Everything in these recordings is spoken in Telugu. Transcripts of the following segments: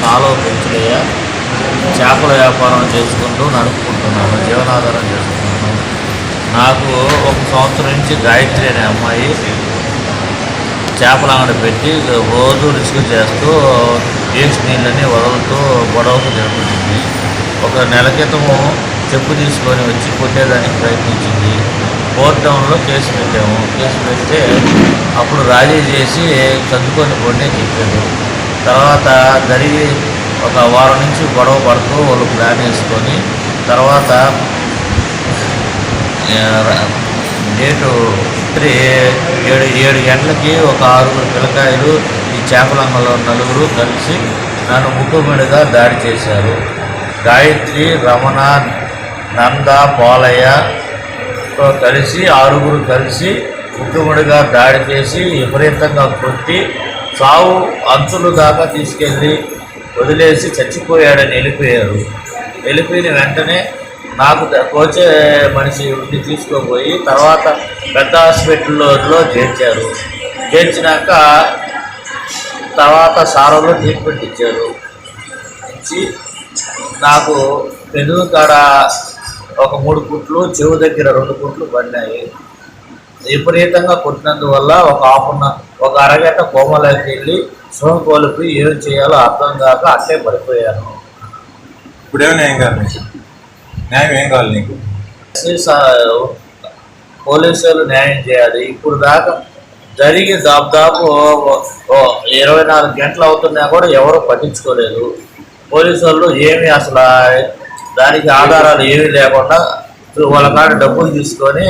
నాలో పెంచులయ్య చేపల వ్యాపారం చేసుకుంటూ నడుపుకుంటున్నాను, జీవనాధారం చేసుకుంటున్నాను. నాకు 1 సంవత్సరం నుంచి గాయత్రి అనే అమ్మాయి చేపల అంగడి పెట్టి రోజు రిస్క్ చేస్తూ వేస్ట్ నీళ్ళని వదులుతూ గొడవకు జరుగుతుంది. 1 నెల క్రితము చెప్పు తీసుకొని వచ్చి కొట్టేదానికి ప్రయత్నించింది. కోర్ట్ టౌన్లో కేసు పెట్టాము. కేసు పెడితే అప్పుడు రాజీ చేసి చదువుకొని కొన్నే చెప్పారు. తర్వాత జరిగి 1 వారం నుంచి గొడవ పడుతూ వాళ్ళు ప్లాన్ వేసుకొని తర్వాత డేటు 7 గంటలకి 6 పిల్లకాయలు ఈ చేపలంగలో 4 కలిసి నన్ను ముక్కుమడిగా దాడి చేశారు. గాయత్రి, రమణ, నంద, పోలయ్యతో కలిసి 6 కలిసి ముక్కుమడిగా దాడి చేసి విపరీతంగా కొట్టి సావు అంచులు దాకా తీసుకెళ్ళి వదిలేసి చచ్చిపోయాడని వెళ్ళిపోయారు. వెళ్ళిపోయిన వెంటనే నాకు కోచే మనిషి ఉండి తీసుకోపోయి తర్వాత పెద్ద హాస్పిటల్లో చేర్చారు. చేర్చినాక తర్వాత సారోలో ట్రీట్మెంట్ ఇచ్చారు. ఇచ్చి నాకు పెదవు కాడ 1 కుట్లు, చెవు దగ్గర 2 కుట్లు పడినాయి. విపరీతంగా కొట్టినందువల్ల ఒక అరగంట కోమలోకి వెళ్ళి సోమ కోల్పోయి ఏం చేయాలో అర్థం కాక అట్లే పడిపోయాను. ఇప్పుడేమో న్యాయం ఏం కావాలి నీకు? పోలీసులు న్యాయం చేయాలి. ఇప్పుడు దాకా జరిగి దాదాపు 24 గంటలు అవుతున్నా కూడా ఎవరు పట్టించుకోలేదు. పోలీసు వాళ్ళు ఏమీ అసలు దానికి ఆధారాలు ఏమీ లేకుండా వాళ్ళ కాడ డబ్బులు తీసుకొని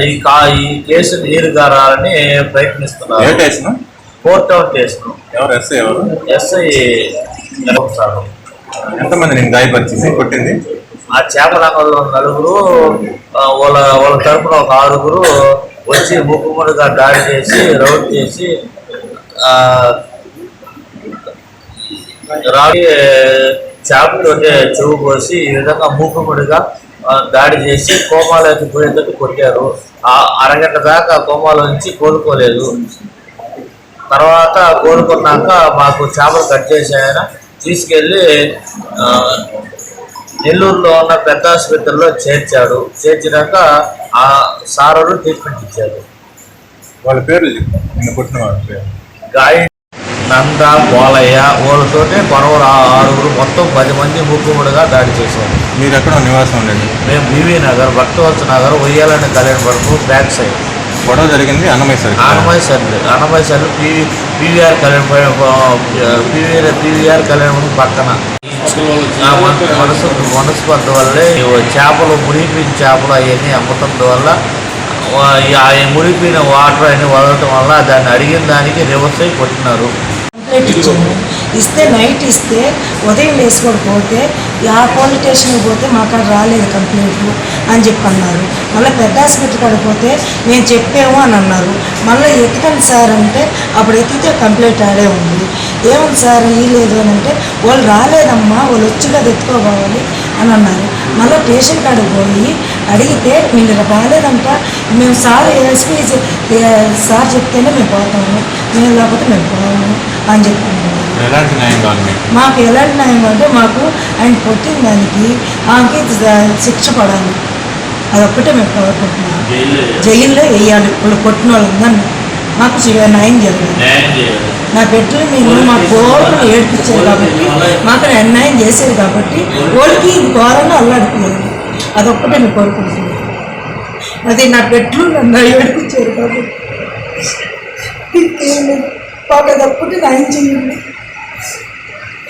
ఈ కేసు నీరు గారాలని ప్రయత్నిస్తున్నారు. కోర్ట్ టౌన్ కేసును ఎస్ఐ సార్. ఎంతమంది నేను గాయపరిచింది కొట్టింది? ఆ చేపలంగంలో 4 వాళ్ళ తరపున 6 వచ్చి ముక్కుముడిగా దాడి చేసి రౌండ్ చేసి రాగి చేపతోటే చెవు పోసి ఈ విధంగా మూకుముడిగా దాడి చేసి కోమాలోకి పోయేటట్టు కొట్టారు. అరగంట దాకా కోమాలో నుంచి కోలుకోలేదు. తర్వాత కోలుకున్నాక మాకు చేపలు కట్ చేసి ఆయన తీసుకెళ్ళి నెల్లూరులో ఉన్న పెద్ద హాస్పిటల్లో చేర్చాడు. చేర్చినాక ఆ సారోలు ట్రీట్మెంట్ ఇచ్చారు. వాళ్ళ పేర్లు కొట్టిన వాళ్ళ పేరు గాయ, నంద, పోలయ్య వాళ్ళతోటే 6 మొత్తం 10 మంది ముక్కుముడిగా దాడి చేశారు. మీరు ఎక్కడ నివాసం ఉండండి? మేము బీవీ నగర్, భక్తవత్స నగర్, ఉయ్యాలని కళ్యాణ పడుకు బ్యాక్ సైడ్. గొడవ జరిగింది అన్నమయ్య సర్కిల్ పీవీఆర్ కళ్యాణ పక్కన. మనస్పర్ధ వల్లే చేపలు మునిగిపోయిన చేపలు అవన్నీ అమ్మటం వల్ల మునిగిపోయిన వాటర్ అని వదలటం వల్ల దాన్ని అడిగిన దానికి రివర్స్ అయి కొట్టినారు. ఇస్తే నైట్ ఇస్తే ఉదయం వేసుకొని పోతే ఆ పోలీస్ స్టేషన్కి పోతే మాకు రాలేదు కంప్లైంట్లు అని చెప్పి అన్నారు. మళ్ళీ పెద్ద హాస్పిటల్ కాడ పోతే మేము చెప్పాము అని అన్నారు. మళ్ళీ ఎత్తుకండి సార్ అంటే అప్పుడు ఎత్తితే కంప్లైంట్ ఆడే ఉంది. ఏమని సార్ ఇవ్వలేదు అని అంటే వాళ్ళు రాలేదమ్మా, వాళ్ళు వచ్చి కదా ఎత్తుకోవాలి అని అన్నారు. మళ్ళీ స్టేషన్ కాడికి పోయి అడిగితే వీళ్ళు రాలేదంట, మేము సార్ ఎస్పీ సార్ చెప్తేనే మేము పోతాము, మేము లేకపోతే మేము పోతాము అని చెప్పాము. మాకు ఎలాంటి న్యాయం అంటే మాకు ఆయన కొట్టిన దానికి ఆమెకి శిక్ష పడాలి, అదొక్కటే మేము కోరుకుంటున్నాం. జైల్లో వేయాలి ఇప్పుడు కొట్టిన వాళ్ళందరినీ. మాకు న్యాయం జరగాలి. నా పెట్టులు మీరు మా కోరికలు ఏడిపించారు కాబట్టి, మాకు అన్యాయం చేశారు కాబట్టి వాళ్ళకి ఇది ఘోరంగా అల్లాడిపోయారు. అదొక్కటే మేము కోరుకుంటున్నాం. అది నా పెట్టులు నన్ను ఏడిపించారు కాబట్టి మాకు అదొక్కటి న్యాయం చేయండి.